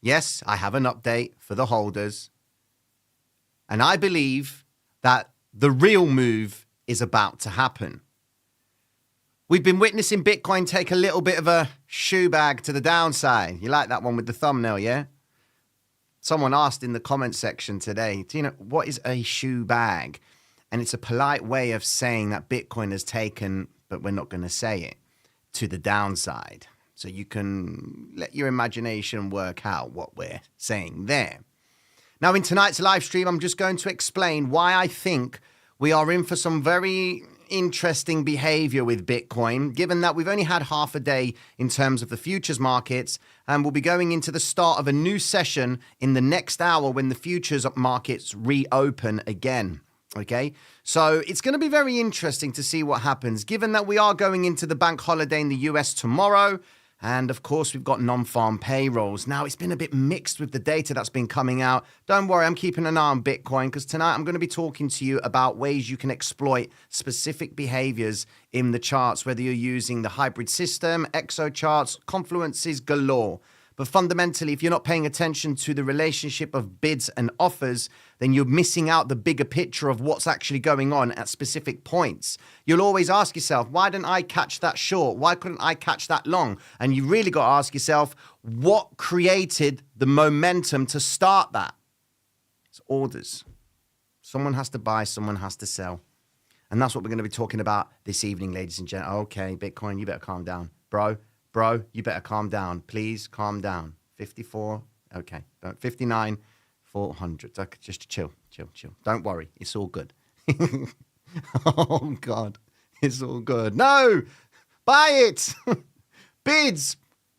Yes, I have an update for the holders. And I believe that the real move is about to happen. We've been witnessing Bitcoin take a little bit of a shoe bag to the downside. You like that one with the thumbnail, yeah? Someone asked in the comment section today, do you know what is a shoe bag? And it's a polite way of saying that Bitcoin has taken, but we're not going to say it, to the downside. So you can let your imagination work out what we're saying there. Now, in tonight's live stream, I'm just going to explain why I think we are in for some very interesting behavior with Bitcoin, given that we've only had half a day in terms of the futures markets, and we'll be going into the start of a new session in the next hour when the futures markets reopen again. Okay, so it's going to be very interesting to see what happens, given that we are going into the bank holiday in the US tomorrow. And of course, we've got non-farm payrolls. Now, it's been a bit mixed with the data that's been coming out. Don't worry, I'm keeping an eye on Bitcoin because tonight I'm going to be talking to you about ways you can exploit specific behaviors in the charts, whether you're using the hybrid system, exo charts, confluences galore. But fundamentally, if you're not paying attention to the relationship of bids and offers, then you're missing out the bigger picture of what's actually going on at specific points. You'll always ask yourself, why didn't I catch that short? Why couldn't I catch that long? And you really got to ask yourself, what created the momentum to start that? It's orders. Someone has to buy, someone has to sell. And that's what we're going to be talking about this evening, ladies and gentlemen. Okay, Bitcoin, you better calm down. Bro, you better calm down. Please calm down. 54, okay. 59, 400. Okay, just chill. Don't worry. It's all good. Oh, God. It's all good. No! Buy it! Bids!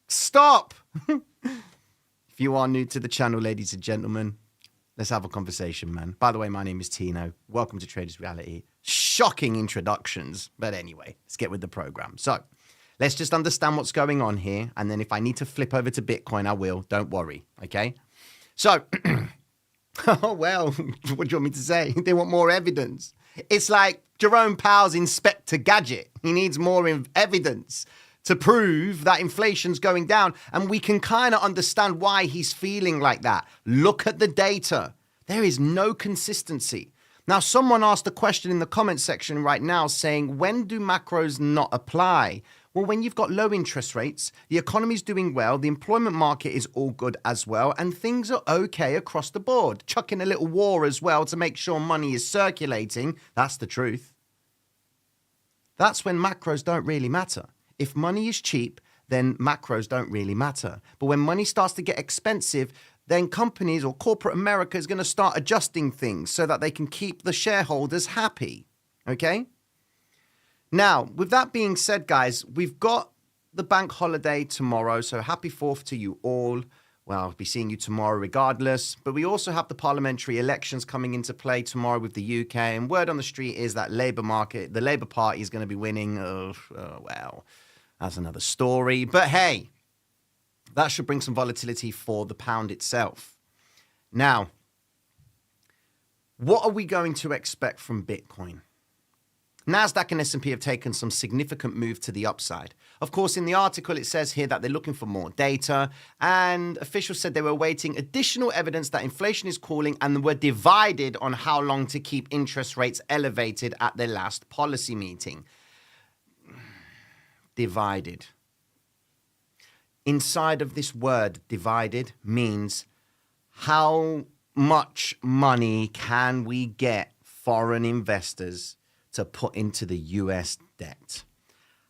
Stop! If you are new to the channel, ladies and gentlemen, let's have a conversation, man. By the way, my name is Tino. Welcome to Traders Reality. Shocking introductions. But anyway, let's get with the program. So, let's just understand what's going on here. And then if I need to flip over to Bitcoin, I will. Don't worry. Okay? So, oh, well, what do you want me to say? They want more evidence. It's like Jerome Powell's Inspector Gadget. He needs more evidence to prove that inflation's going down. And we can kind of understand why he's feeling like that. Look at the data. There is no consistency. Now, someone asked a question in the comment section right now saying, when do macros not apply? Well, when you've got low interest rates, the economy's doing well, the employment market is all good as well, and things are okay across the board. Chuck in a little war as well to make sure money is circulating. That's the truth. That's when macros don't really matter. If money is cheap, then macros don't really matter. But when money starts to get expensive, then companies or corporate America is going to start adjusting things so that they can keep the shareholders happy. Okay? Now, with that being said, guys, we've got the bank holiday tomorrow. So happy 4th to you all. Well, I'll be seeing you tomorrow regardless. But we also have the parliamentary elections coming into play tomorrow with the UK. And word on the street is that the Labour Party is going to be winning. Well, that's another story. But hey, that should bring some volatility for the pound itself. Now, what are we going to expect from Bitcoin? NASDAQ and S&P have taken some significant move to the upside. Of course, in the article, it says here that they're looking for more data, and officials said they were awaiting additional evidence that inflation is cooling and were divided on how long to keep interest rates elevated at their last policy meeting. Divided. Inside of this word, divided, means how much money can we get foreign investors to put into the US debt?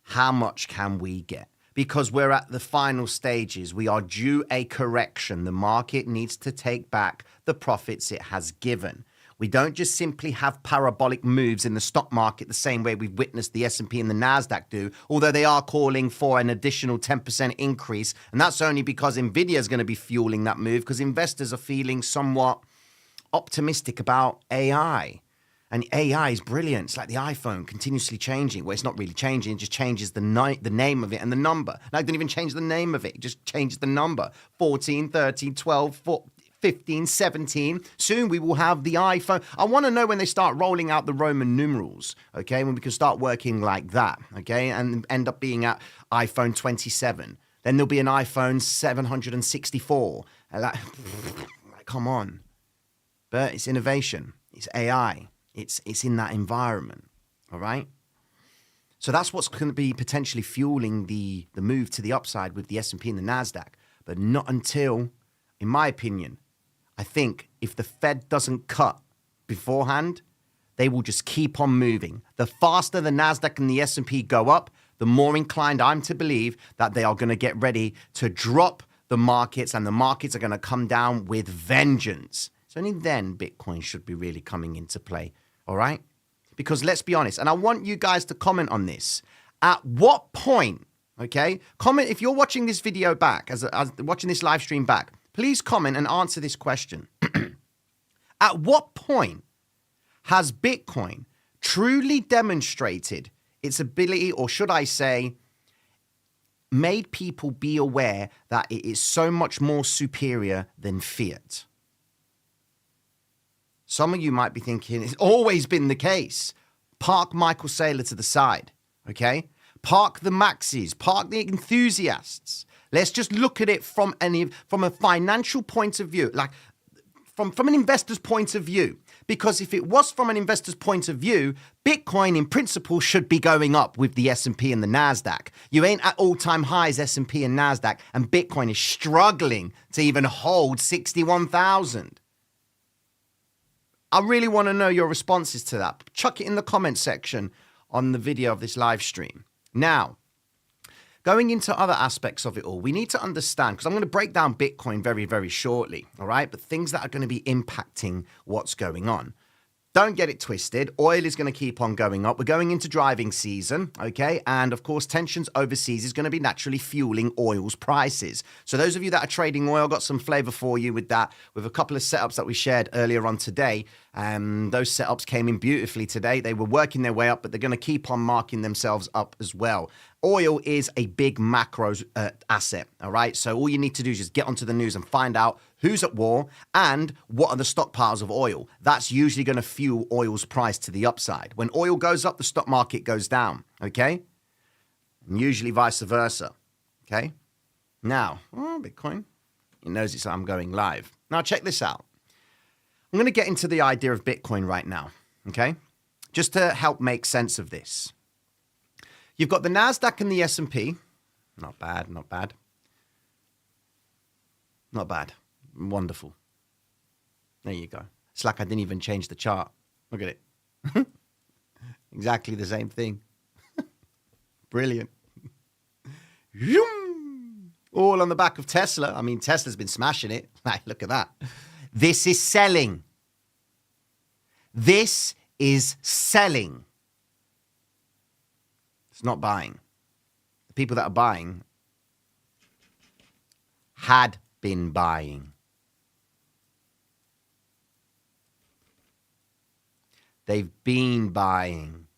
How much can we get? Because we're at the final stages. We are due a correction. The market needs to take back the profits it has given. We don't just simply have parabolic moves in the stock market the same way we've witnessed the S&P and the NASDAQ do, although they are calling for an additional 10% increase. And that's only because Nvidia is going to be fueling that move, because investors are feeling somewhat optimistic about AI. And AI is brilliant. It's like the iPhone continuously changing. Well, it's not really changing. It just changes the name of it and the number. Now, it didn't even change the name of it. It just changes the number. 14, 13, 12, 15, 17. Soon we will have the iPhone. I want to know when they start rolling out the Roman numerals, okay, when we can start working like that, okay, and end up being at iPhone 27. Then there'll be an iPhone 764. Like, come on. But it's innovation. It's AI. It's in that environment. All right? So that's what's going to be potentially fueling the move to the upside with the S&P and the NASDAQ. But not until, in my opinion, I think if the Fed doesn't cut beforehand, they will just keep on moving. The faster the NASDAQ and the S&P go up, the more inclined I'm to believe that they are going to get ready to drop the markets, and the markets are going to come down with vengeance. So only then Bitcoin should be really coming into play, all right? Because let's be honest, and I want you guys to comment on this. At what point, okay? Comment if you're watching this video back, as watching this live stream back, please comment and answer this question. At what point has Bitcoin truly demonstrated its ability, or should I say, made people be aware that it is so much more superior than fiat? Some of you might be thinking, it's always been the case. Park Michael Saylor to the side, okay? Park the maxis, park the enthusiasts. Let's just look at it from a financial point of view, like from an investor's point of view. Because if it was from an investor's point of view, Bitcoin in principle should be going up with the S&P and the NASDAQ. You ain't at all-time highs S&P and NASDAQ, and Bitcoin is struggling to even hold 61,000. I really want to know your responses to that. Chuck it in the comment section on the video of this live stream. Now, going into other aspects of it all, we need to understand, because I'm going to break down Bitcoin very, very shortly, all right? But things that are going to be impacting what's going on. Don't get it twisted. Oil is going to keep on going up. We're going into driving season, okay? And of course, tensions overseas is going to be naturally fueling oil's prices. So those of you that are trading oil, got some flavor for you with that, with a couple of setups that we shared earlier on today. Those setups came in beautifully today. They were working their way up, but they're going to keep on marking themselves up as well. Oil is a big macro asset, all right? So all you need to do is just get onto the news and find out who's at war and what are the stockpiles of oil. That's usually going to fuel oil's price to the upside. When oil goes up, the stock market goes down, okay? And usually vice versa, okay? Now, Bitcoin, it knows I'm going live. Now, check this out. I'm going to get into the idea of Bitcoin right now, okay? Just to help make sense of this. You've got the NASDAQ and the S&P. Not bad, not bad. Not bad. Wonderful. There you go. It's like I didn't even change the chart. Look at it. Exactly the same thing. Brilliant. All on the back of Tesla. I mean, Tesla's been smashing it. Look at that. This is selling. This is selling. It's not buying. The people that are buying had been buying. They've been buying.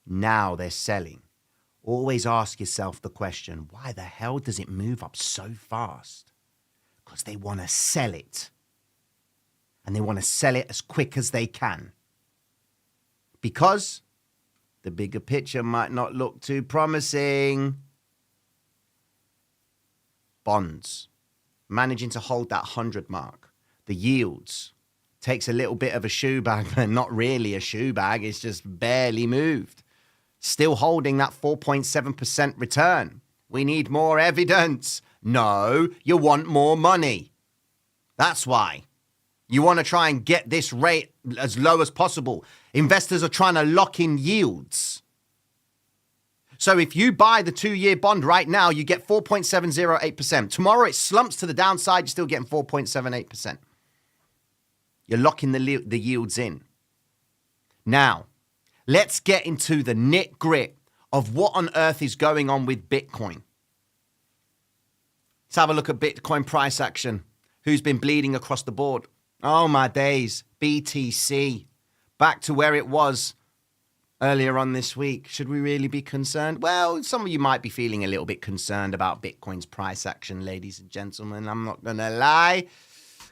Now they're selling. Always ask yourself the question, why the hell does it move up so fast? Because they want to sell it. And they want to sell it as quick as they can. Because the bigger picture might not look too promising. Bonds. Managing to hold that 100 mark. The yields. Takes a little bit of a shoe bag, but not really a shoe bag. It's just barely moved. Still holding that 4.7% return. We need more evidence. No, you want more money. That's why. You want to try and get this rate as low as possible. Investors are trying to lock in yields. So if you buy the 2-year bond right now, you get 4.708%. Tomorrow it slumps to the downside, you're still getting 4.78%. You're locking the yields in. Now, let's get into the nit-grit of what on earth is going on with Bitcoin. Let's have a look at Bitcoin price action. Who's been bleeding across the board? Oh, my days. BTC. Back to where it was earlier on this week. Should we really be concerned? Well, some of you might be feeling a little bit concerned about Bitcoin's price action, ladies and gentlemen. I'm not going to lie.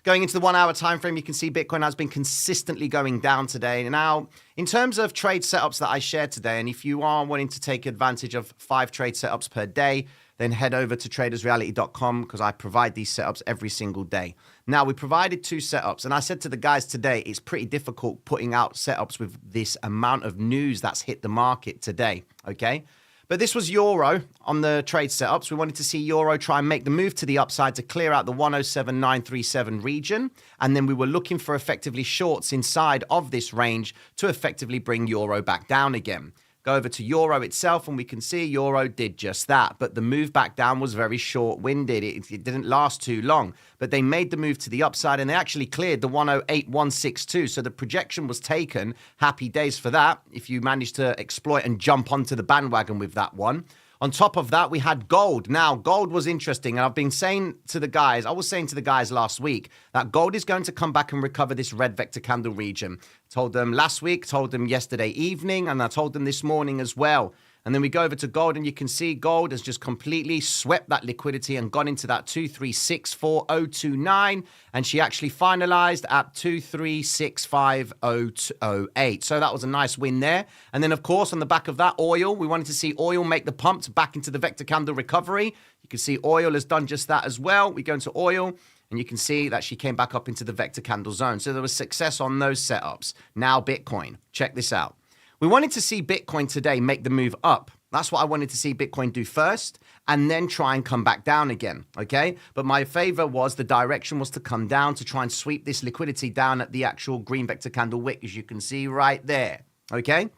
Going into the 1 hour time frame, you can see Bitcoin has been consistently going down today. Now, in terms of trade setups that I shared today, and if you are wanting to take advantage of 5 trade setups per day, then head over to tradersreality.com because I provide these setups every single day. Now, we provided 2 setups, and I said to the guys today, it's pretty difficult putting out setups with this amount of news that's hit the market today, okay? But this was Euro on the trade setups. We wanted to see Euro try and make the move to the upside to clear out the 107,937 region. And then we were looking for effectively shorts inside of this range to effectively bring Euro back down again. Go over to Euro itself and we can see Euro did just that. But the move back down was very short-winded. It didn't last too long. But they made the move to the upside and they actually cleared the 108,162. So the projection was taken. Happy days for that if you managed to exploit and jump onto the bandwagon with that one. On top of that, we had gold. Now, gold was interesting. And I've been saying to the guys, I was saying to the guys last week that gold is going to come back and recover this red vector candle region. Told them last week, told them yesterday evening, and I told them this morning as well. And then we go over to gold and you can see gold has just completely swept that liquidity and gone into that 2364029. And she actually finalized at 2365008. So that was a nice win there. And then, of course, on the back of that, oil, we wanted to see oil make the pump back into the vector candle recovery. You can see oil has done just that as well. We go into oil and you can see that she came back up into the vector candle zone. So there was success on those setups. Now, Bitcoin. Check this out. We wanted to see Bitcoin today make the move up. That's what I wanted to see Bitcoin do first and then try and come back down again, okay? But my favor was the direction was to come down to try and sweep this liquidity down at the actual green vector candle wick, as you can see right there, okay?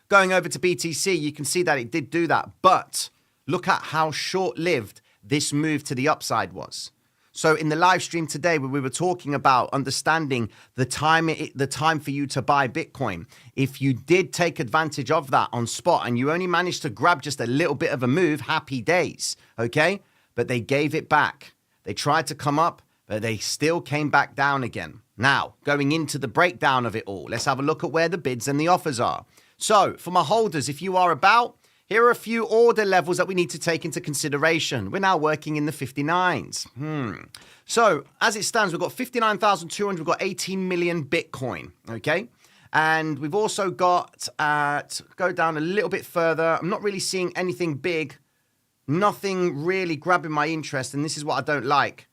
Going over to BTC, you can see that it did do that, but look at how short-lived this move to the upside was. So in the live stream today, where we were talking about understanding the time for you to buy Bitcoin, if you did take advantage of that on spot and you only managed to grab just a little bit of a move, happy days, okay? But they gave it back. They tried to come up, but they still came back down again. Now, going into the breakdown of it all, let's have a look at where the bids and the offers are. So for my holders, if you are about, here are a few order levels that we need to take into consideration. We're now working in the 59s. So as it stands, we've got 59,200, we've got 18 million Bitcoin, okay? And we've also got, go down a little bit further. I'm not really seeing anything big, nothing really grabbing my interest, and this is what I don't like.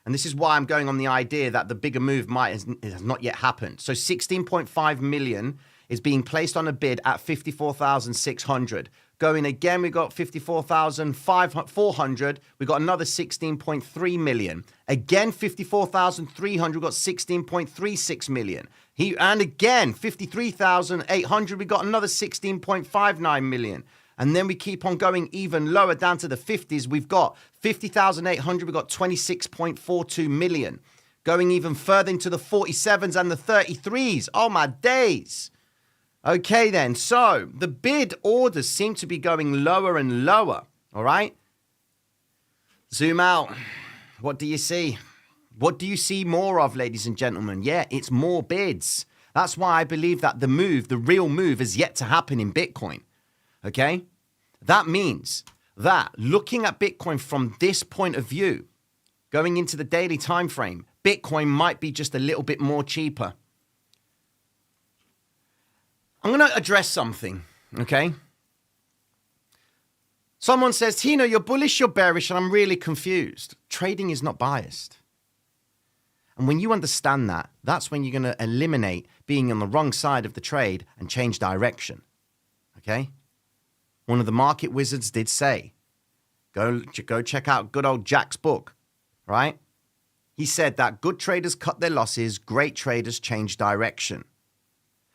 And this is why I'm going on the idea that the bigger move has not yet happened. So 16.5 million is being placed on a bid at 54,600. Going again, we got 54,400. We got another 16.3 million. Again, 54,300. We got 16.36 million. And again, 53,800. We got another 16.59 million. And then we keep on going even lower down to the 50s. We've got 50,800. We've got 26.42 million. Going even further into the 47s and the 33s. Oh, my days. Okay, then. So the bid orders seem to be going lower and lower. All right. Zoom out. What do you see? What do you see more of, ladies and gentlemen? Yeah, it's more bids. That's why I believe that the real move is yet to happen in Bitcoin. Okay. That means that looking at Bitcoin from this point of view, going into the daily time frame, Bitcoin might be just a little bit more cheaper. I'm going to address something, okay? Someone says, Tino, you're bullish, you're bearish, and I'm really confused. Trading is not biased. And when you understand that, that's when you're going to eliminate being on the wrong side of the trade and change direction, okay? One of the market wizards did say, go check out good old Jack's book, right? He said that good traders cut their losses, great traders change direction.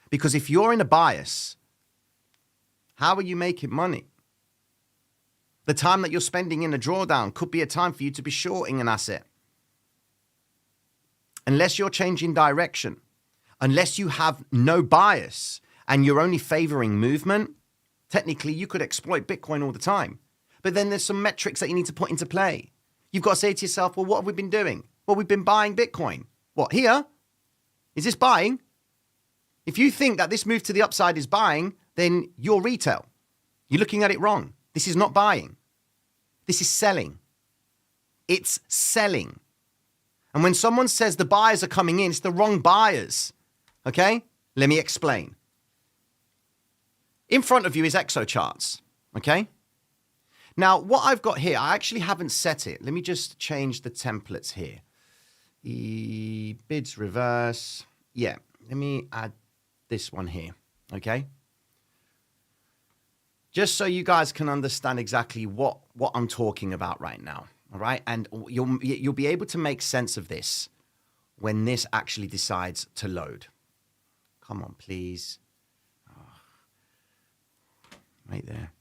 Because if you're in a bias, how are you making money? The time that you're spending in a drawdown could be a time for you to be shorting an asset. Unless you're changing direction, unless you have no bias and you're only favoring movement, technically you could exploit Bitcoin all the time. But then there's some metrics that you need to put into play. You've got to say to yourself, well, what have we been doing? Well, we've been buying Bitcoin. What, here? Is this buying? If you think that this move to the upside is buying, then you're retail. You're looking at it wrong. This is not buying. This is selling. It's selling. And when someone says the buyers are coming in, it's the wrong buyers. Okay? Let me explain. In front of you is exo charts. Okay? Now, what I've got here, I actually haven't set it. Let me just change the templates here. Bids reverse. Yeah, let me add this one here, okay? Just so you guys can understand exactly what I'm talking about right now, all right? And you'll be able to make sense of this when this actually decides to load. Come on, please. Oh, right there.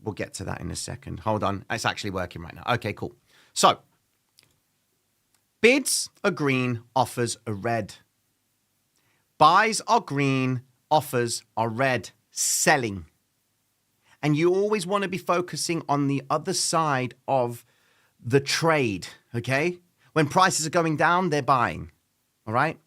We'll get to that in a second. Hold on. It's actually working right now. Okay, cool. So, bids are green, offers are red. Buys are green, offers are red. Selling. And you always want to be focusing on the other side of the trade, okay? When prices are going down, they're buying, all right?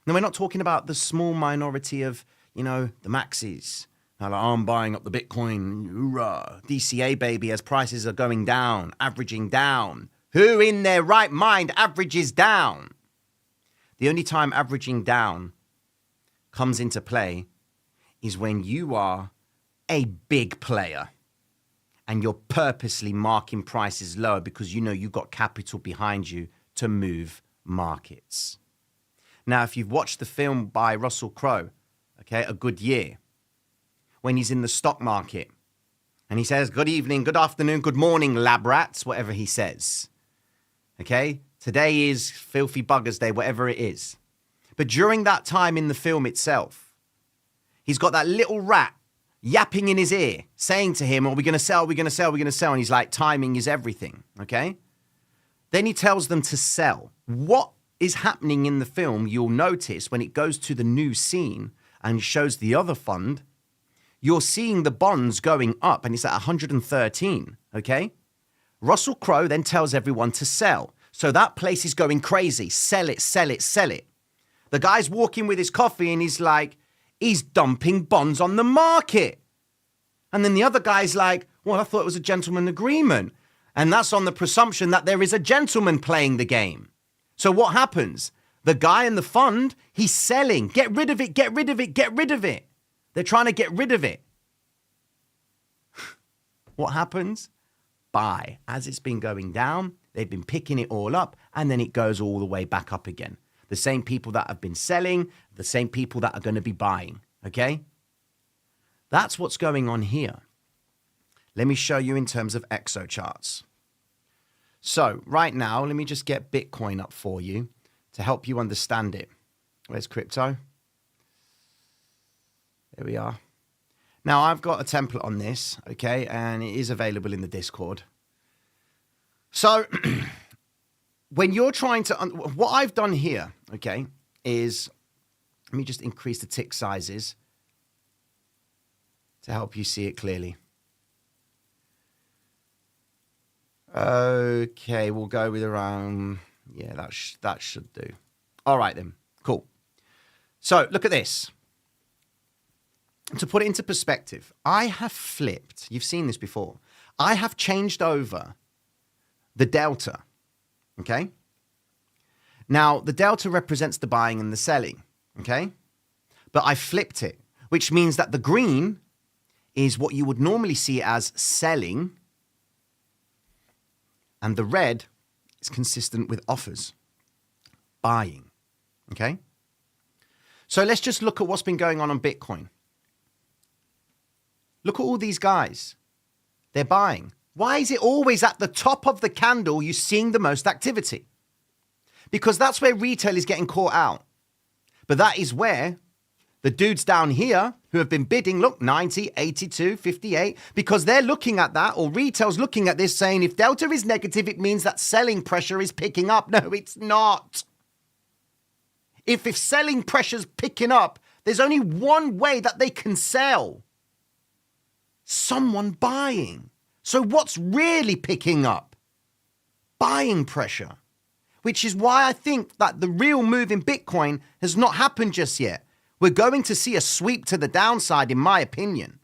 Now, we're not talking about the small minority of, the maxis. Like, I'm buying up the Bitcoin, hoorah, DCA baby, as prices are going down, averaging down. Who in their right mind averages down? The only time averaging down comes into play is when you are a big player and you're purposely marking prices lower because you've got capital behind you to move markets. Now, if you've watched the film by Russell Crowe, okay, A Good Year, when he's in the stock market and he says, good evening, good afternoon, good morning, lab rats, whatever he says. Okay? Today is filthy buggers day, whatever it is. But during that time in the film itself, he's got that little rat yapping in his ear, saying to him, are we going to sell, we're going to sell, we're going to sell. And he's like, timing is everything. Okay? Then he tells them to sell. What is happening in the film, you'll notice when it goes to the new scene and shows the other fund, you're seeing the bonds going up and it's at 113, okay? Russell Crowe then tells everyone to sell. So that place is going crazy. Sell it, sell it, sell it. The guy's walking with his coffee and he's dumping bonds on the market. And then the other guy's like, well, I thought it was a gentleman agreement. And that's on the presumption that there is a gentleman playing the game. So what happens? The guy in the fund, he's selling. Get rid of it, get rid of it, get rid of it. They're trying to get rid of it. What happens? Buy. As it's been going down, they've been picking it all up, and then it goes all the way back up again. The same people that have been selling, the same people that are going to be buying, okay? That's what's going on here. Let me show you in terms of exo charts. So right now, let me just get Bitcoin up for you to help you understand it. Where's crypto? There we are. Now, I've got a template on this, okay, and it is available in the Discord. So, when you're trying to... what I've done here, okay, is... let me just increase the tick sizes to help you see it clearly. Okay, we'll go with around... yeah, that should do. All right, then. Cool. So, look at this. To put it into perspective, I have flipped, you've seen this before, I have changed over the delta, okay? Now, the delta represents the buying and the selling, okay? But I flipped it, which means that the green is what you would normally see as selling, and the red is consistent with offers, buying, okay? So let's just look at what's been going on Bitcoin. Look at all these guys. They're buying. Why is it always at the top of the candle you're seeing the most activity? Because that's where retail is getting caught out. But that is where the dudes down here who have been bidding, look, 90, 82, 58, because they're looking at that, or retail's looking at this saying, if delta is negative, it means that selling pressure is picking up. No, it's not. If selling pressure's picking up, there's only one way that they can sell. Someone buying. So what's really picking up? Buying pressure. Which is why I think that the real move in Bitcoin has not happened just yet. We're going to see a sweep to the downside, in my opinion.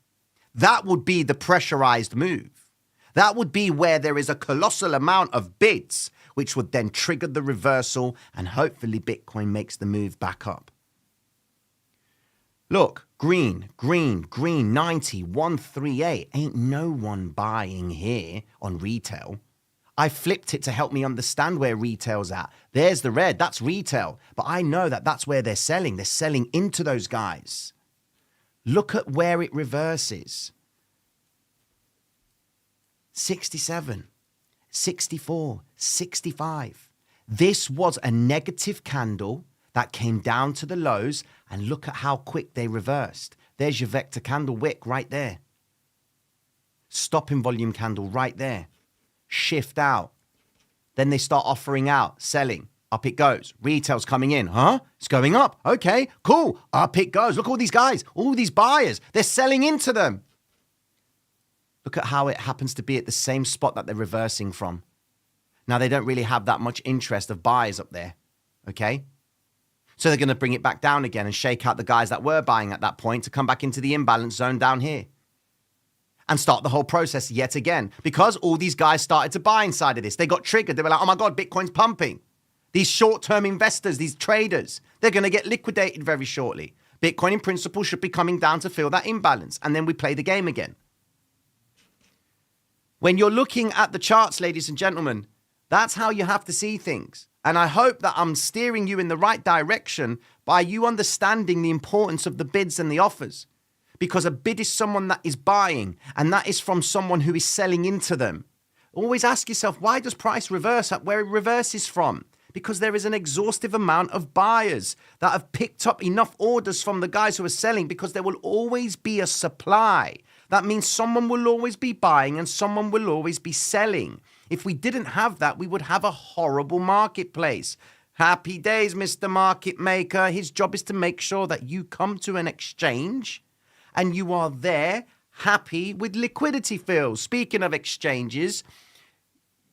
That would be the pressurized move. That would be where there is a colossal amount of bids, which would then trigger the reversal, and hopefully Bitcoin makes the move back up. Look, green, 90, 138. Ain't no one buying here on retail. I flipped it to help me understand where retail's at. There's the red, that's retail. But I know that that's where they're selling. They're selling into those guys. Look at where it reverses. 67, 64, 65. This was a negative candle that came down to the lows, and look at how quick they reversed. There's your vector candle wick right there. Stopping volume candle right there. Shift out. Then they start offering out, selling. Up it goes. Retail's coming in. Huh? It's going up. Okay, cool. Up it goes. Look at all these guys, all these buyers. They're selling into them. Look at how it happens to be at the same spot that they're reversing from. Now, they don't really have that much interest of buyers up there. Okay? So they're going to bring it back down again and shake out the guys that were buying at that point to come back into the imbalance zone down here. And start the whole process yet again. Because all these guys started to buy inside of this. They got triggered. They were like, oh my God, Bitcoin's pumping. These short-term investors, these traders, they're going to get liquidated very shortly. Bitcoin in principle should be coming down to fill that imbalance. And then we play the game again. When you're looking at the charts, ladies and gentlemen, that's how you have to see things. And I hope that I'm steering you in the right direction by you understanding the importance of the bids and the offers. Because a bid is someone that is buying, and that is from someone who is selling into them. Always ask yourself, why does price reverse up where it reverses from? Because there is an exhaustive amount of buyers that have picked up enough orders from the guys who are selling, because there will always be a supply. That means someone will always be buying and someone will always be selling. If we didn't have that, we would have a horrible marketplace. Happy days, Mr. Market Maker. His job is to make sure that you come to an exchange and you are there happy with liquidity fills. Speaking of exchanges,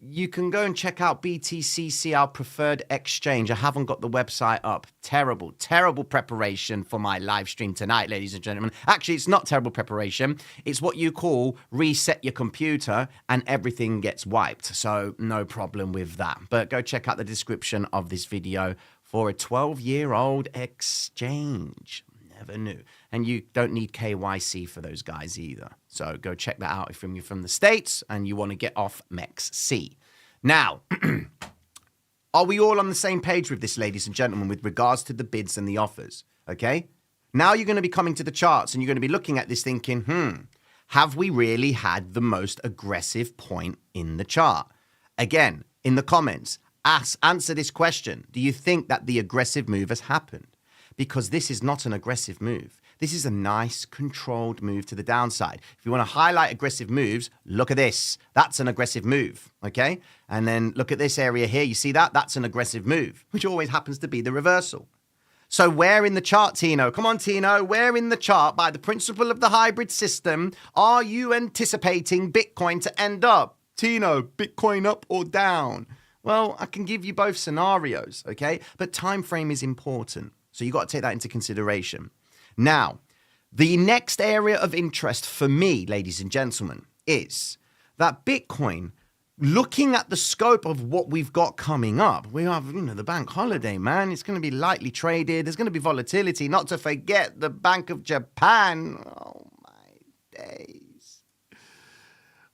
you can go and check out BTCC, our preferred exchange. I haven't got the website up. Terrible, terrible preparation for my live stream tonight, ladies and gentlemen. Actually, it's not terrible preparation. It's what you call reset your computer and everything gets wiped. So no problem with that. But go check out the description of this video for a 12-year-old exchange. Never knew. And you don't need KYC for those guys either. So go check that out if you're from the States and you want to get off MEXC. Now, are we all on the same page with this, ladies and gentlemen, with regards to the bids and the offers? Okay? Now you're going to be coming to the charts and you're going to be looking at this thinking, have we really had the most aggressive point in the chart? Again, in the comments, answer this question. Do you think that the aggressive move has happened? Because this is not an aggressive move. This is a nice, controlled move to the downside. If you want to highlight aggressive moves, look at this. That's an aggressive move, okay? And then look at this area here. You see that? That's an aggressive move, which always happens to be the reversal. So where in the chart, Tino? Come on, Tino. Where in the chart, by the principle of the hybrid system, are you anticipating Bitcoin to end up? Tino, Bitcoin up or down? Well, I can give you both scenarios, okay? But time frame is important. So you got to take that into consideration. Now, the next area of interest for me, ladies and gentlemen, is that Bitcoin, looking at the scope of what we've got coming up, we have, the bank holiday, man. It's going to be lightly traded. There's going to be volatility, not to forget the Bank of Japan. Oh, my days.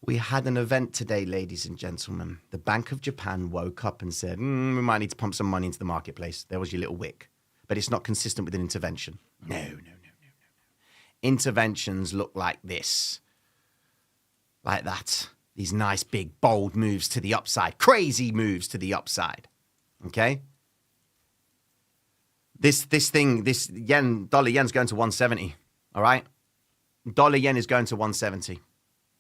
We had an event today, ladies and gentlemen. The Bank of Japan woke up and said, we might need to pump some money into the marketplace. There was your little wick. But it's not consistent with an intervention. No. Interventions look like this. Like that. These nice, big, bold moves to the upside. Crazy moves to the upside. Okay? This yen, dollar yen's going to 170. All right? Dollar yen is going to 170.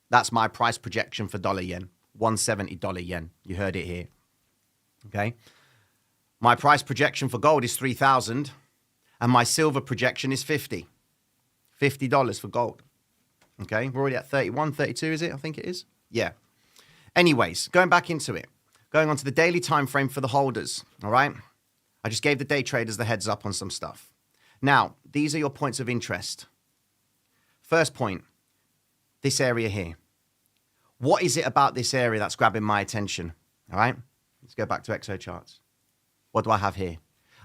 That's my price projection for dollar yen. 170 dollar yen. You heard it here. Okay? My price projection for gold is 3,000 and my silver projection is 50. $50 for gold. Okay, we're already at 31, 32, is it? I think it is. Yeah. Anyways, going back into it. Going on to the daily time frame for the holders, all right? I just gave the day traders the heads up on some stuff. Now, these are your points of interest. First point, this area here. What is it about this area that's grabbing my attention? All right, let's go back to XO charts. What do I have here?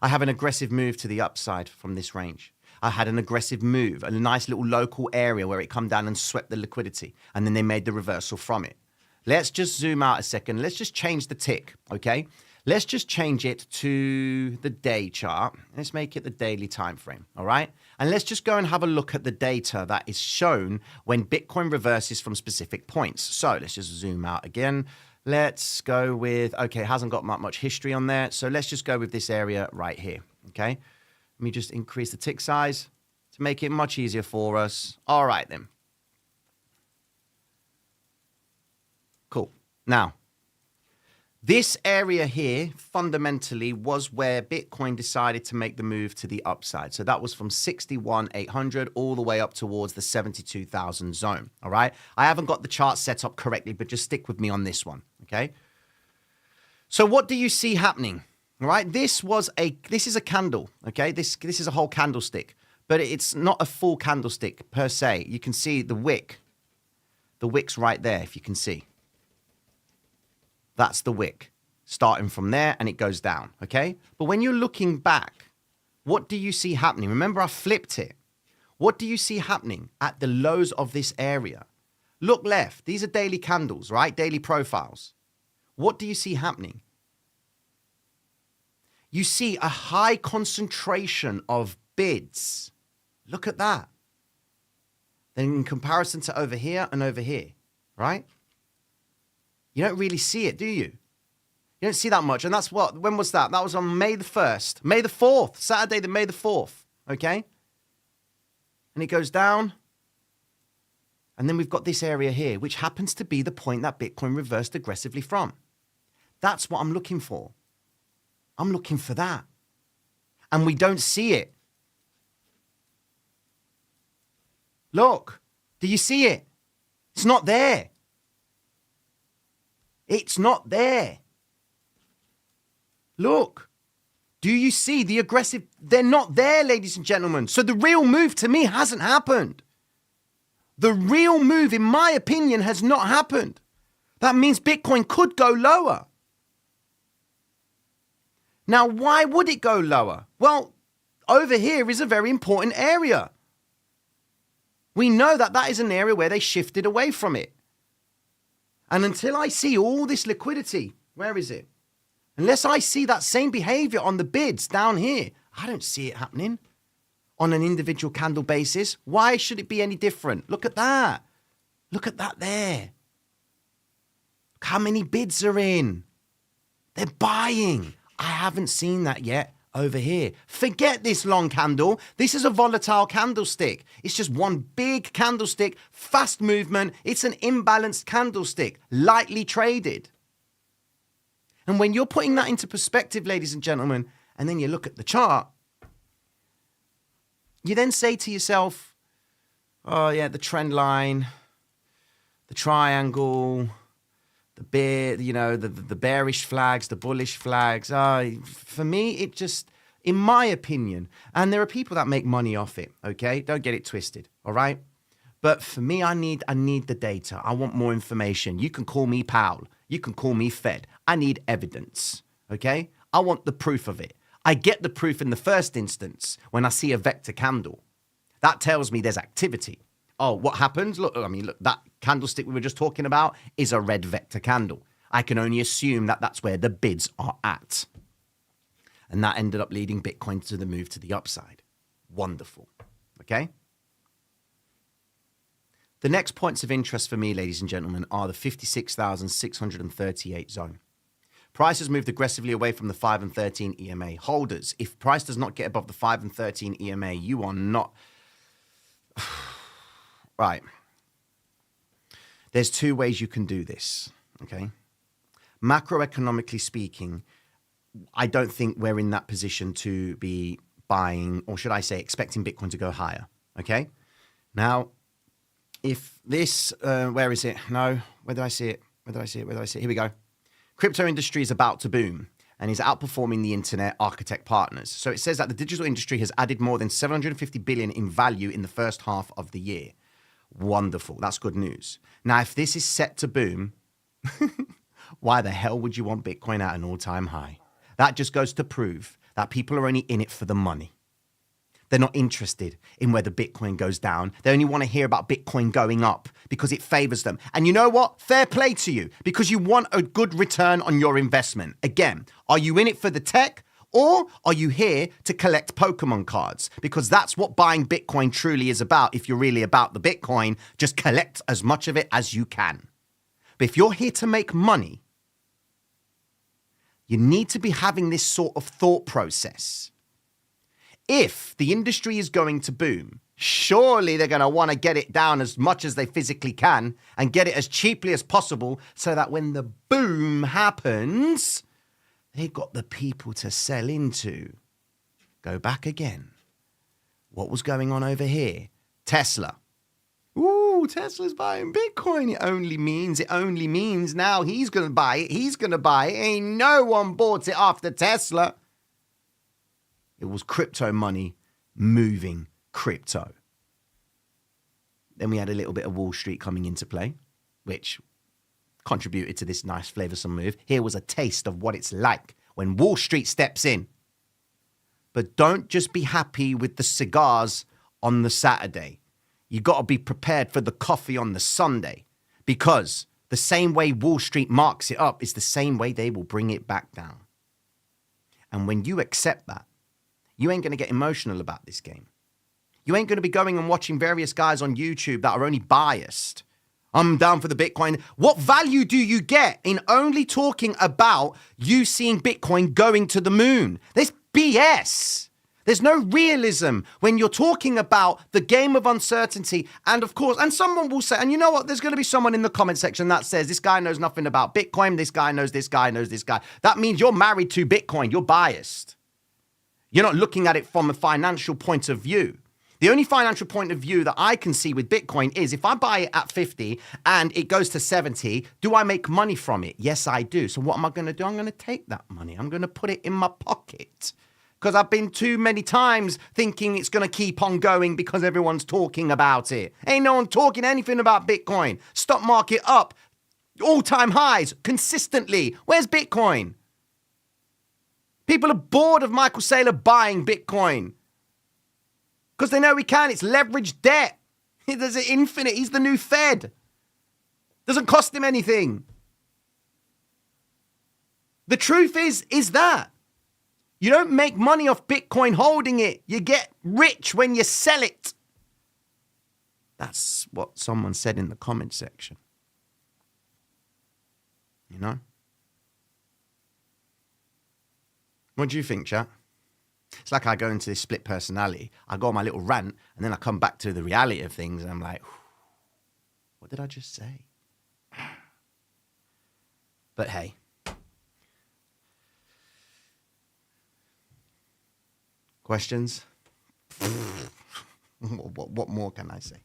I have an aggressive move to the upside from this range. I had an aggressive move, a nice little local area where it come down and swept the liquidity. And then they made the reversal from it. Let's just zoom out a second. Let's just change the tick, okay? Let's just change it to the day chart. Let's make it the daily time frame, all right? And let's just go and have a look at the data that is shown when Bitcoin reverses from specific points. So let's just zoom out again. Let's go with, okay, it hasn't got much history on there. So let's just go with this area right here, okay? Let me just increase the tick size to make it much easier for us. All right, then. Cool. Now, this area here fundamentally was where Bitcoin decided to make the move to the upside. So that was from 61,800 all the way up towards the 72,000 zone. All right. I haven't got the chart set up correctly, but just stick with me on this one. Okay. So what do you see happening? All right. This is a candle. Okay. This is a whole candlestick, but it's not a full candlestick per se. You can see the wick. The wick's right there, if you can see. That's the wick, starting from there, and it goes down, okay? But when you're looking back, what do you see happening? Remember, I flipped it. What do you see happening at the lows of this area? Look left. These are daily candles, right? Daily profiles. What do you see happening? You see a high concentration of bids. Look at that. Then in comparison to over here and over here, right? You don't really see it, do you? You don't see that much. And that's what, when was that? That was on May the 1st. May the 4th. Saturday, the May the 4th. Okay? And it goes down. And then we've got this area here, which happens to be the point that Bitcoin reversed aggressively from. That's what I'm looking for. I'm looking for that. And we don't see it. Look. Do you see it? It's not there. It's not there. Look. Do you see the aggressive? They're not there, ladies and gentlemen. So the real move to me hasn't happened. The real move, in my opinion, has not happened. That means Bitcoin could go lower. Now, why would it go lower? Well, over here is a very important area. We know that that is an area where they shifted away from it. And until I see all this liquidity, where is it? Unless I see that same behavior on the bids down here, I don't see it happening on an individual candle basis. Why should it be any different? Look at that. Look at that there. Look how many bids are in. They're buying. I haven't seen that yet over here. Forget this long candle. This is a volatile candlestick. It's just one big candlestick, fast movement. It's an imbalanced candlestick, lightly traded. And when you're putting that into perspective, ladies and gentlemen, and then you look at the chart, you then say to yourself, oh yeah, the trend line, the triangle, the bear, the bearish flags, the bullish flags. For me, it just, in my opinion, and there are people that make money off it, okay? Don't get it twisted, all right? But for me, I need the data. I want more information. You can call me Powell. You can call me Fed. I need evidence, okay? I want the proof of it. I get the proof in the first instance when I see a vector candle. That tells me there's activity. Oh, what happens? Look, that candlestick we were just talking about is a red vector candle. I can only assume that that's where the bids are at. And that ended up leading Bitcoin to the move to the upside. Wonderful. Okay? The next points of interest for me, ladies and gentlemen, are the 56,638 zone. Price has moved aggressively away from the 5 and 13 EMA. Holders, if price does not get above the 5 and 13 EMA, you are not... Right. There's two ways you can do this, okay? Macroeconomically speaking, I don't think we're in that position to be buying, or should I say expecting Bitcoin to go higher, okay? Now, if this, where is it? No, where did I see it? Here we go. Crypto industry is about to boom and is outperforming the internet architect partners. So it says that the digital industry has added more than 750 billion in value in the first half of the year. Wonderful. That's good news. Now, if this is set to boom, why the hell would you want Bitcoin at an all-time high? That just goes to prove that people are only in it for the money. They're not interested in whether Bitcoin goes down. They only want to hear about Bitcoin going up because it favors them. And you know what? Fair play to you, because you want a good return on your investment. Again, are you in it for the tech, or are you here to collect Pokemon cards? Because that's what buying Bitcoin truly is about. If you're really about the Bitcoin, just collect as much of it as you can. But if you're here to make money, you need to be having this sort of thought process. If the industry is going to boom, surely they're going to want to get it down as much as they physically can and get it as cheaply as possible so that when the boom happens, they've got the people to sell into. Go back again. What was going on over here? Tesla. Ooh, Tesla's buying Bitcoin. It only means now he's going to buy it. Ain't no one bought it after Tesla. It was crypto money moving crypto. Then we had a little bit of Wall Street coming into play, which contributed to this nice flavoursome move. Here was a taste of what it's like when Wall Street steps in. But don't just be happy with the cigars on the Saturday. You got to be prepared for the coffee on the Sunday, because the same way Wall Street marks it up is the same way they will bring it back down. And when you accept that, you ain't going to get emotional about this game. You ain't going to be going and watching various guys on YouTube that are only biased. I'm down for the Bitcoin. What value do you get in only talking about you seeing Bitcoin going to the moon? There's BS. There's no realism when you're talking about the game of uncertainty. And of course, and someone will say, and you know what? There's going to be someone in the comment section that says, this guy knows nothing about Bitcoin. This guy knows this guy knows this guy. That means you're married to Bitcoin. You're biased. You're not looking at it from a financial point of view. The only financial point of view that I can see with Bitcoin is if I buy it at 50 and it goes to 70, do I make money from it? Yes, I do. So what am I going to do? I'm going to take that money. I'm going to put it in my pocket, because I've been too many times thinking it's going to keep on going because everyone's talking about it. Ain't no one talking anything about Bitcoin. Stock market up, all-time highs consistently. Where's Bitcoin? People are bored of Michael Saylor buying Bitcoin because they know he can. It's leveraged debt. There's an infinite. He's the new Fed. Doesn't cost him anything. The truth is that you don't make money off Bitcoin holding it. You get rich when you sell it. That's what someone said in the comment section. You know? What do you think, chat? It's like I go into this split personality. I go on my little rant, and then I come back to the reality of things, and I'm like, what did I just say? But hey. Questions? What more can I say?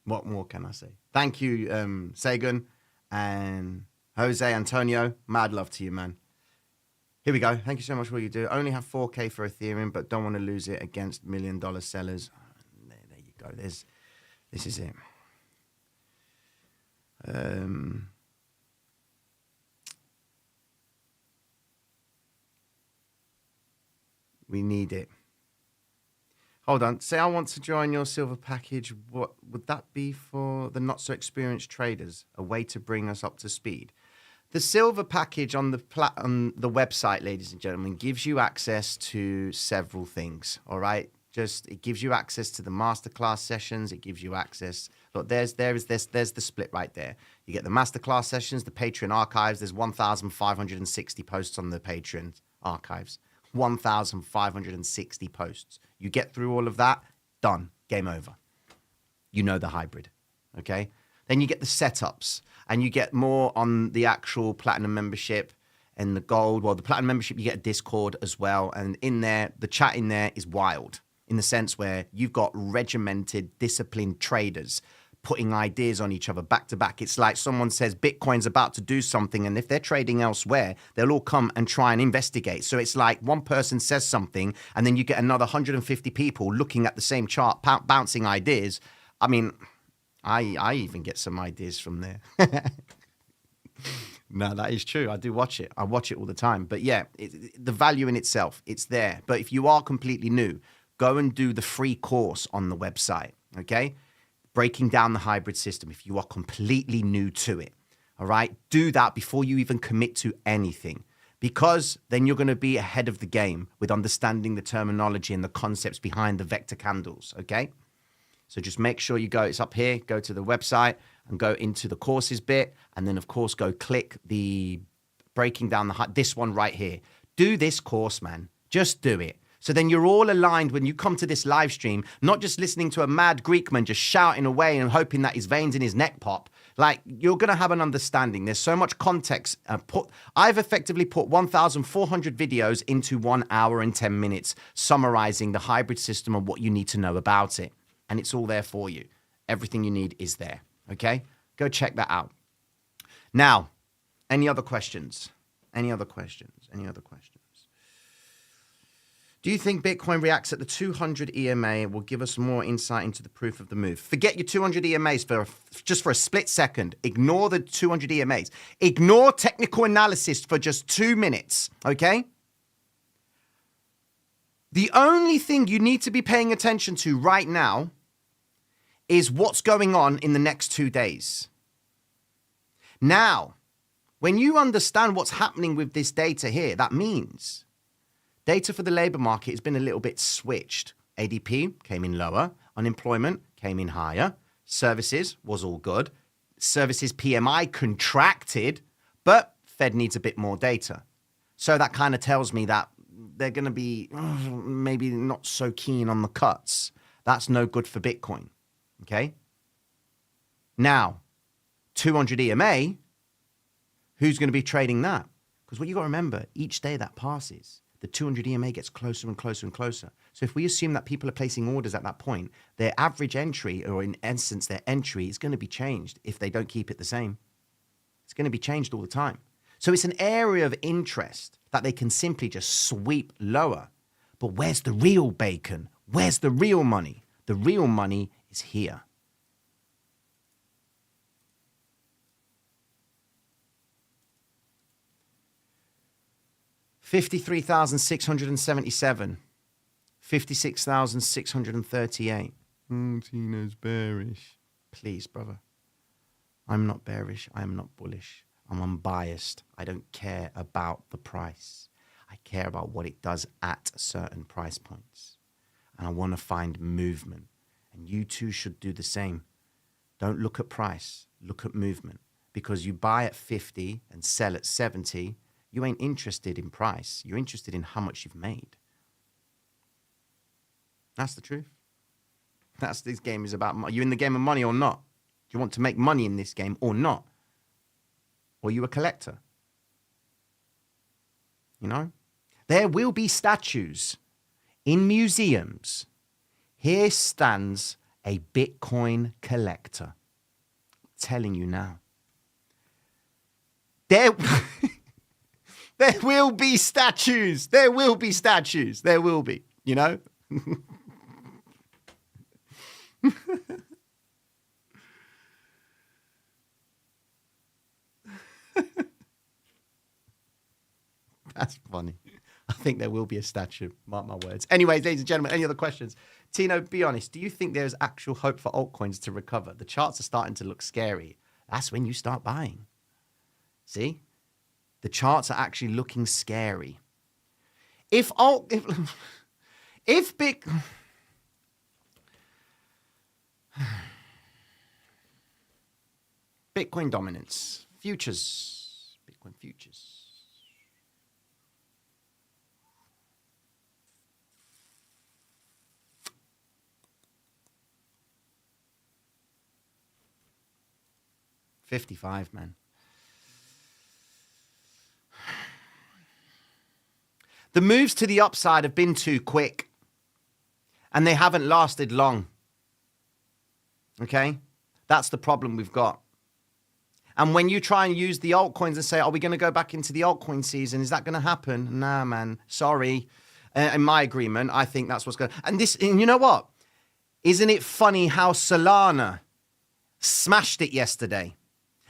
What more can I say? Thank you, Sagan and Jose Antonio. Mad love to you, man. Here we go. Thank you so much for what you do. Only have 4K for Ethereum, but don't want to lose it against $1 million sellers. There you go. This is it. We need it. Hold on. Say I want to join your silver package. What would that be for the not so experienced traders? A way to bring us up to speed. The silver package on the website, ladies and gentlemen, gives you access to several things. All right. It gives you access to the masterclass sessions. It gives you access. Look, there's the split right there. You get the masterclass sessions, the Patreon archives. There's 1,560 posts on the Patreon archives. 1,560 posts. You get through all of that, done, game over. You know the hybrid, okay? Then you get the setups, and you get more on the actual platinum membership and the gold. Well, the platinum membership, you get a Discord as well, and in there, the chat in there is wild in the sense where you've got regimented, disciplined traders putting ideas on each other back to back. It's like someone says Bitcoin's about to do something, and if they're trading elsewhere, they'll all come and try and investigate. So it's like one person says something, and then you get another 150 people looking at the same chart, bouncing ideas. I mean, I even get some ideas from there. No, that is true. I do watch it. I watch it all the time. But yeah, the value in itself, it's there. But if you are completely new, go and do the free course on the website, okay? Breaking down the hybrid system if you are completely new to it, all right? Do that before you even commit to anything, because then you're going to be ahead of the game with understanding the terminology and the concepts behind the vector candles, okay? So just make sure you go, it's up here, go to the website and go into the courses bit, and then of course go click the breaking down this one right here. Do this course, man. Just do it. So then you're all aligned when you come to this live stream, not just listening to a mad Greek man just shouting away and hoping that his veins in his neck pop. Like, you're going to have an understanding. There's so much context. I've effectively put 1,400 videos into 1 hour and 10 minutes, summarizing the hybrid system and what you need to know about it. And it's all there for you. Everything you need is there. Okay? Go check that out. Now, any other questions? Any other questions? Any other questions? Do you think Bitcoin reacts at the 200 EMA will give us more insight into the proof of the move? Forget your 200 EMAs just for a split second. Ignore the 200 EMAs. Ignore technical analysis for just 2 minutes, okay? The only thing you need to be paying attention to right now is what's going on in the next 2 days. Now, when you understand what's happening with this data here, that means data for the labor market has been a little bit switched. ADP came in lower. Unemployment came in higher. Services was all good. Services PMI contracted, but Fed needs a bit more data. So that kind of tells me that they're going to be maybe not so keen on the cuts. That's no good for Bitcoin. Okay? Now, 200 EMA, who's going to be trading that? Because what you got to remember, each day that passes, the 200 EMA gets closer and closer and closer. So if we assume that people are placing orders at that point, their average entry, or in essence, their entry, is going to be changed if they don't keep it the same. It's going to be changed all the time. So it's an area of interest that they can simply just sweep lower. But where's the real bacon? Where's the real money? The real money is here. $53,677. 56,638. Tino's bearish. Please, brother. I'm not bearish. I am not bullish. I'm unbiased. I don't care about the price. I care about what it does at certain price points. And I want to find movement. And you too should do the same. Don't look at price. Look at movement. Because you buy at 50 and sell at 70, you ain't interested in price. You're interested in how much you've made. That's the truth. This game is about. Are you in the game of money or not? Do you want to make money in this game or not? Or are you a collector? You know? There will be statues in museums. Here stands a Bitcoin collector. I'm telling you now. There will be statues. There will be statues. There will be, you know? That's funny. I think there will be a statue. Mark my words. Anyways, ladies and gentlemen, any other questions? Tino, be honest. Do you think there's actual hope for altcoins to recover? The charts are starting to look scary. That's when you start buying. See? The charts are actually looking scary. If Bitcoin dominance, futures, Bitcoin futures. $55, man. The moves to the upside have been too quick, and they haven't lasted long. Okay? That's the problem we've got. And when you try and use the altcoins and say, are we going to go back into the altcoin season? Is that going to happen? Nah, man. Sorry. In my agreement, I think that's what's going to... And you know what? Isn't it funny how Solana smashed it yesterday?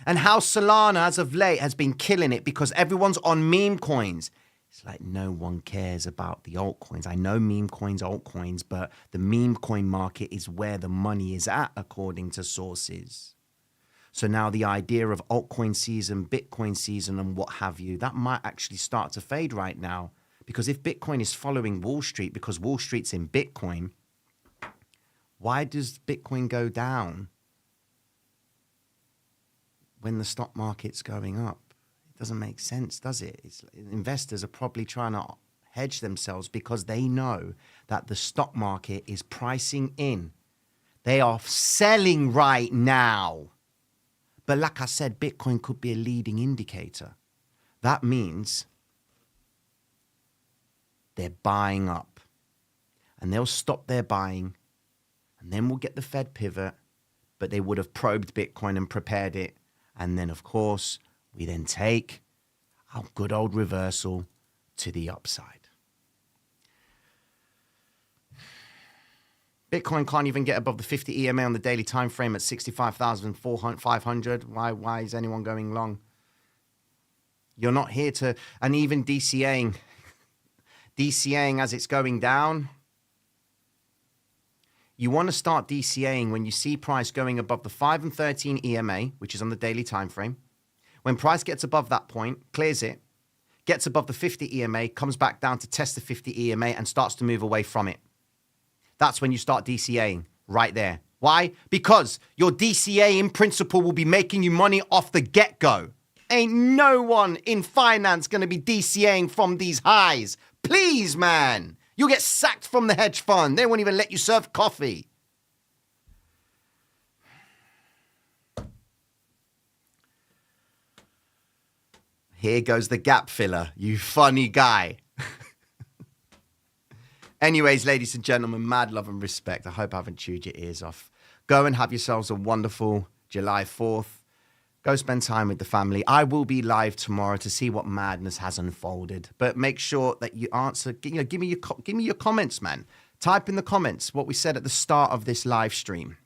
And how Solana, as of late, has been killing it because everyone's on meme coins. It's like no one cares about the altcoins. I know meme coins, altcoins, but the meme coin market is where the money is at, according to sources. So now the idea of altcoin season, Bitcoin season, and what have you, that might actually start to fade right now. Because if Bitcoin is following Wall Street, because Wall Street's in Bitcoin, why does Bitcoin go down when the stock market's going up? It doesn't make sense, does it? Investors are probably trying to hedge themselves because they know that the stock market is pricing in. They are selling right now. But like I said, Bitcoin could be a leading indicator. That means they're buying up. And they'll stop their buying. And then we'll get the Fed pivot. But they would have probed Bitcoin and prepared it. And then, of course, we then take our good old reversal to the upside. Bitcoin can't even get above the 50 EMA on the daily time frame at 65,500. Why is anyone going long? You're not here to, and even DCAing as it's going down. You want to start DCAing when you see price going above the 5 and 13 EMA, which is on the daily time frame. When price gets above that point, clears it, gets above the 50 EMA, comes back down to test the 50 EMA and starts to move away from it. That's when you start DCAing right there. Why? Because your DCA in principle will be making you money off the get-go. Ain't no one in finance going to be DCAing from these highs. Please, man. You'll get sacked from the hedge fund. They won't even let you serve coffee. Here goes the gap filler, you funny guy. Anyways, ladies and gentlemen, mad love and respect. I hope I haven't chewed your ears off. Go and have yourselves a wonderful July 4th. Go spend time with the family. I will be live tomorrow to see what madness has unfolded. But make sure that you answer, give me your comments, man. Type in the comments what we said at the start of this live stream,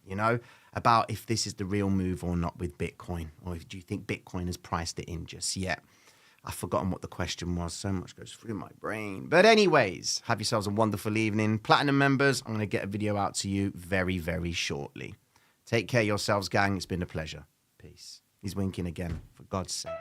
about if this is the real move or not with Bitcoin. Or do you think Bitcoin has priced it in just yet? I've forgotten what the question was. So much goes through my brain. But anyways, have yourselves a wonderful evening. Platinum members, I'm going to get a video out to you very, very shortly. Take care of yourselves, gang. It's been a pleasure. Peace. He's winking again, for God's sake.